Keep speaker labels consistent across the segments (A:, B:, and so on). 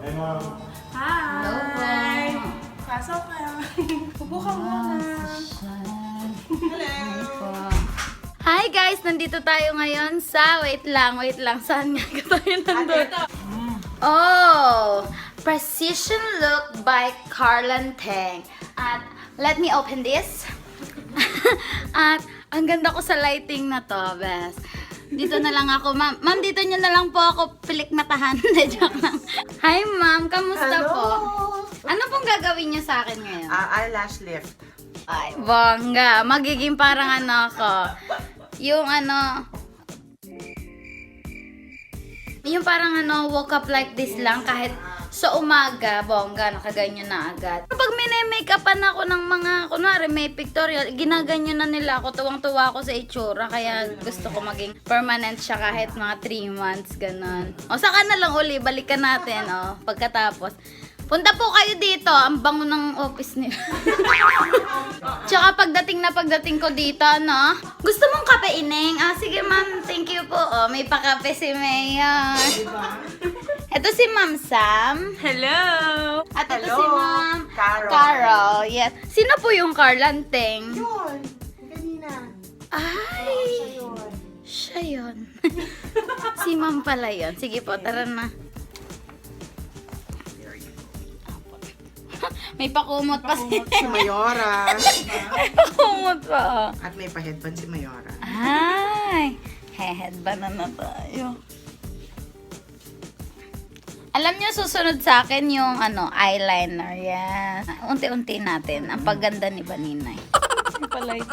A: Ay, ma'am.
B: Hello po.
C: Hi! Pasok ka. Upo ka muna.
B: Hello. Hi guys! Nandito tayo ngayon sa... Wait lang. Saan nga ka tayo nandun? Oh! Precision Look by Carlan Teng. At let me open this. At ang ganda ko sa lighting na to, bes. Dito na lang ako, ma'am. Ma'am, dito nyo na lang po ako pilikmatahan. Joke lang. Hi, ma'am. Kamusta po? Ano pong gagawin nyo sa akin ngayon?
C: Eyelash lift.
B: Ay, bongga. Magiging parang ano ako. Yung parang woke up like this lang kahit sa umaga, bongga, nakaganyan na agad. Kapag mini-makeupan ako ng mga, kunwari may pictorial, ginaganyan na nila ako, tuwang-tuwa ako sa itsura, kaya gusto ko maging permanent siya kahit mga 3 months, ganun. O, saka na lang uli, balikan natin, pagkatapos. Punta po kayo dito, ang bango ng office nila. Tsaka pagdating ko dito, gusto mong kape, Ineng? Sige ma'am, thank you po. May pakape si Mayor. Ito si Ma'am Sam.
C: Hello!
B: At ito
C: Hello.
B: si Ma'am
C: Carol.
B: Yes. Sino po yung Carlan Teng?
C: Yun! Kanina.
B: Ay!
C: Yun.
B: Siya yun. Si Ma'am pala yun. Sige po, tara na. May pakumot pa si...
C: Si Mayora.
B: May pakumot pa.
C: At may pa-headband si Mayora.
B: Ay! Headband na tayo. Alam niyo, susunod sa akin yung eyeliner. Yan. Unti-unti natin. Ang pagganda ni Baninay. Yung pala ito.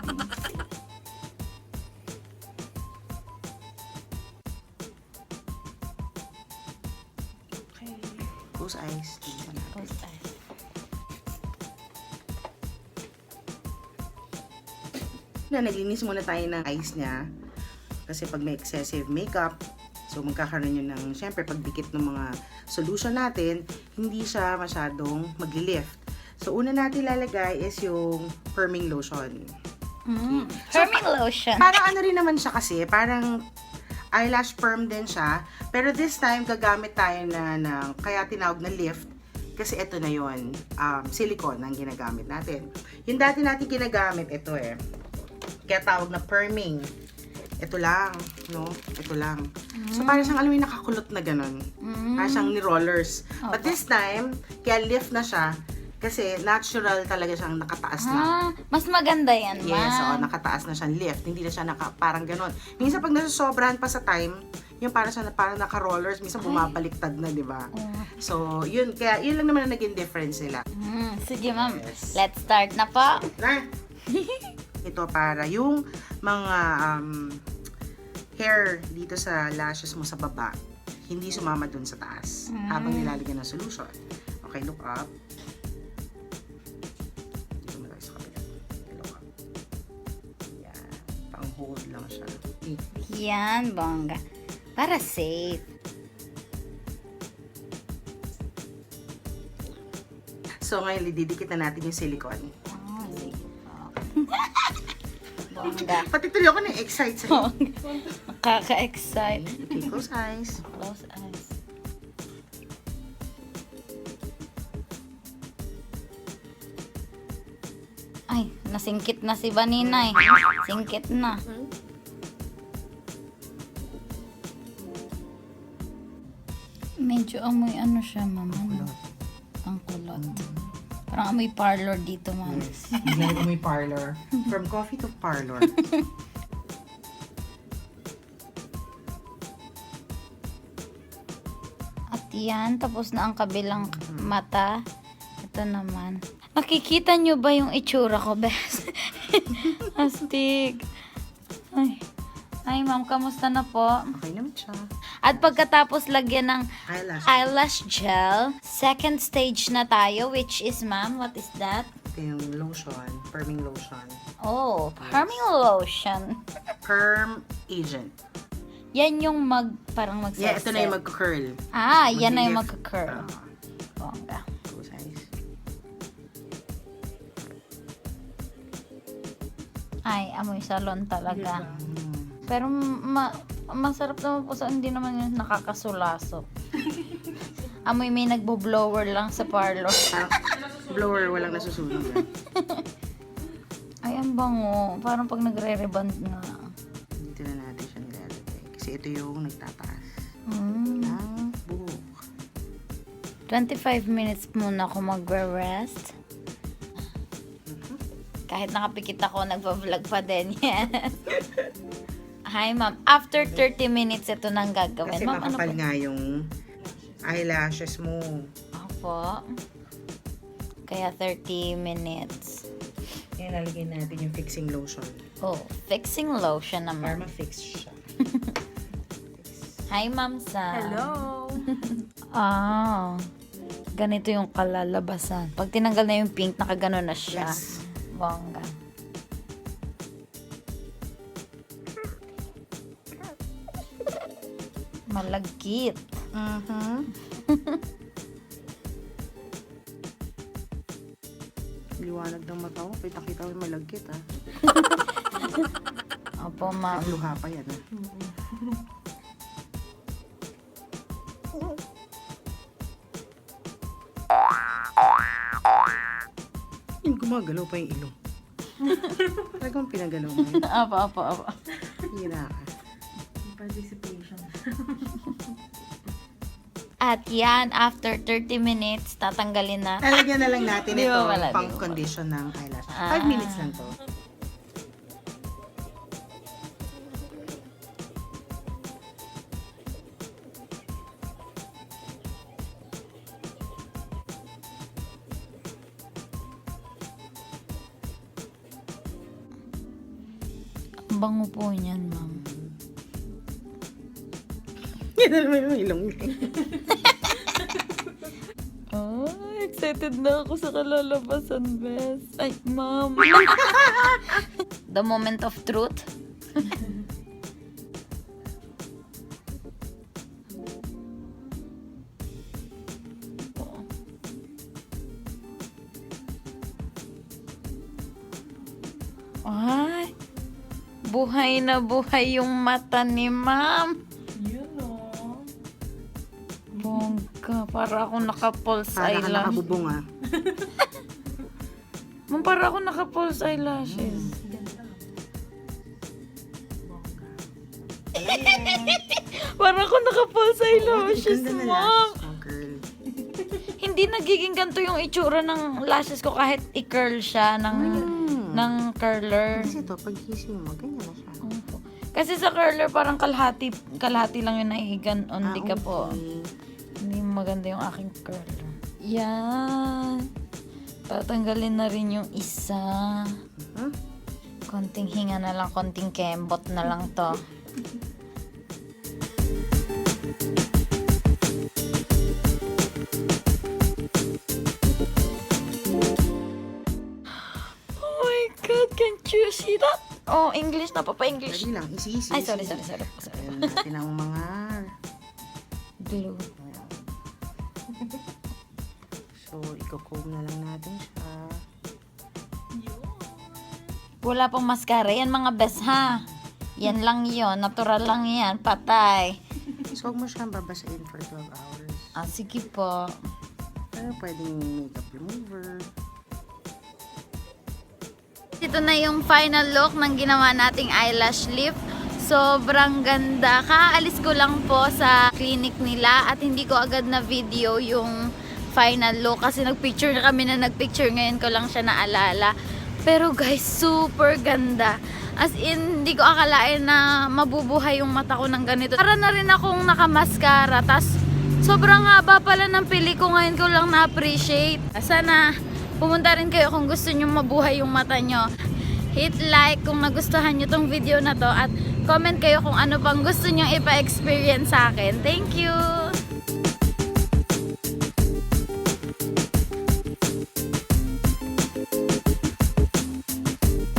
C: Okay. Close eyes. Tingnan natin.
B: Close eyes.
C: Naglinis muna tayo ng eyes niya. Kasi pag may excessive makeup, so magkakaroon yun ng, syempre, pagdikit ng mga solution natin, hindi siya masyadong mag-lift. So, una natin lalagay is yung firming lotion.
B: Firming lotion.
C: Parang ano rin naman siya kasi, parang eyelash firm din siya. Pero this time, gagamit tayo ng kaya tinawag na lift. Kasi ito na yun, silicone ang ginagamit natin. Yung dati natin ginagamit, ito kaya tawag na firming. Ito lang, no? Ito lang. So, parang siyang, alam mo, yung nakakulot na ganun. Parang siyang ni-rollers. But this time, kaya lift na siya, kasi natural talaga siyang nakataas na.
B: Mas maganda yan, ma'am.
C: Yes, nakataas na siyang lift. Hindi na siya parang ganun. Minsan, pag nasusobrahan pa sa time, yung parang siya parang naka-rollers, minsan bumabaliktad na, di ba? So, yun. Kaya, yun lang naman ang naging difference nila.
B: Sige, ma'am.
C: Yes.
B: Let's start na po.
C: Na! Ito para yung mga hair dito sa lashes mo sa baba, hindi sumama dun sa taas habang nilalagyan ng solution. Okay, look up. Dito mo tayo sa kabila. Look up. Yan. Pang-hold lang siya.
B: Yan, bongga. Para safe.
C: So, ngayon, didikit na natin yung silicone.
B: Sige po. Bongga.
C: Pati tuloy ako na-excite sa'yo.
B: Nakaka-excite.
C: Okay, close eyes.
B: Close eyes. Ay, nasingkit na si Baninay. Singkit na. Medyo amoy siya, mama. Ang kulot. Parang amoy parlor dito, mama.
C: Hindi ko may parlor. From coffee to parlor.
B: At yan, tapos na ang kabilang mata. Ito naman. Makikita nyo ba yung itsura ko, bes? Astig. Ay, ma'am, kamusta na po?
C: Okay naman siya.
B: At pagkatapos lagyan ng
C: Eyelash.
B: eyelash gel, second stage na tayo, which is, ma'am, what is that?
C: Ito yung lotion. Firming lotion.
B: Oh, firming lotion.
C: Perm agent.
B: Yan yung parang mag-set.
C: Yeah, ito na yung mag-curl.
B: Yan na yung
C: Mag-lift.
B: magka-curl. Bongga.
C: Close eyes.
B: Ay, amoy salon talaga. Pero masarap naman po sa hindi naman yung nakakasulasok. Amoy may nagbo-blower lang sa parlor.
C: Parang blower, walang nasusunog.
B: Ay, ang bango. Parang pag nagre-reband nga.
C: Dito na natin siya nilalagay. Kasi ito yung nagtataas
B: Mm.
C: ng buhok.
B: 25 minutes muna ako magre-rest. Kahit nakapikit ako, nagpa-vlog pa din. Yes. Hi, ma'am. After 30 minutes, ito nang gagawin.
C: Kasi
B: Ma'am, ano
C: makapal
B: po?
C: nga yung eyelashes mo.
B: Opo. Kaya 30 minutes.
C: Yan, lalagay natin yung fixing lotion.
B: Oh, fixing lotion
C: Para
B: naman.
C: ma-fix siya.
B: Hi, ma'am Sam.
A: Hello!
B: Ganito yung kalalabasan. Pag tinanggal na yung pink, nakagano na siya.
C: Yes.
B: Bongga. Malagkit.
C: Liwanag ng mata ko. Kita-kita ko yung malagkit, ha.
B: Opo, ma'am.
C: Luha pa yan, ha. Yung gumagalaw pa yung ilong. Talagang pinagalaw mo yun.
B: Opo.
C: Hira ka.
A: Participation.
B: At yan, after 30 minutes, tatanggalin na.
C: Lalagyan na lang natin
B: Di
C: ito
B: ba wala,
C: pang
B: di ba?
C: condition ng eyelash.
B: Ah.
C: 5 minutes lang to.
B: Ang bango po niyan, ma'am.
C: Yan na naman yung ilong niya.
B: Excited na ako sa kalalabasan, bes. Ay, ma'am. The moment of truth. Ay, buhay na buhay yung mata ni ma'am.
A: Yun o.
B: Bongga, para ako naka-pulse
C: Para ka
B: eyelash.
C: nakabubong, ha.
B: Ma'am, para ako naka-pulse eyelashes. Para ako naka-pulse eyelashes,
C: Ganda na
B: ma'am.
C: lashes mo, girl.
B: Hindi nagiging ganito yung itsura ng lashes ko kahit i-curl siya ng curler.
C: Kasi ito, pag gising mo, ganyan na siya.
B: Opo. Kasi sa curler parang kalahati lang yung naigan. Hindi ka po.
C: Okay.
B: Hindi maganda yung aking curler. Yan. Tatanggalin na rin yung isa.
C: Huh?
B: Konting hinga na lang, konting kembot na lang to. Oh my God, can't you see that? Oh, English na, Papa-English.
C: Lagi lang, isi-isi.
B: Ay, sorry.
C: Ayan natin ang mga...
B: Glue.
C: So, i-comb na lang natin siya.
B: Wala pang mascara. Yan mga best, ha? Yan lang yon, natural lang yan. Patay.
C: So, huwag mo siyang babasain for 12 hours.
B: Ah, sige po.
C: Pero pwedeng makeup remover.
B: Ito na yung final look ng ginawa nating eyelash lift. Sobrang ganda. Kaalis ko lang po sa clinic nila at hindi ko agad na video yung final look kasi nagpicture na kami na nagpicture, ngayon ko lang siya naalala. Pero guys, super ganda. As in, hindi ko akalain na mabubuhay yung mata ko ng ganito. Para na rin akong nakamaskara. Tas, sobrang haba pala ng pili ko, ngayon ko lang na-appreciate. Sana pumunta rin kayo kung gusto nyo mabuhay yung mata nyo. Hit like kung nagustuhan nyo tong video na to at comment kayo kung ano pang gusto nyo ipa-experience sa akin. Thank you!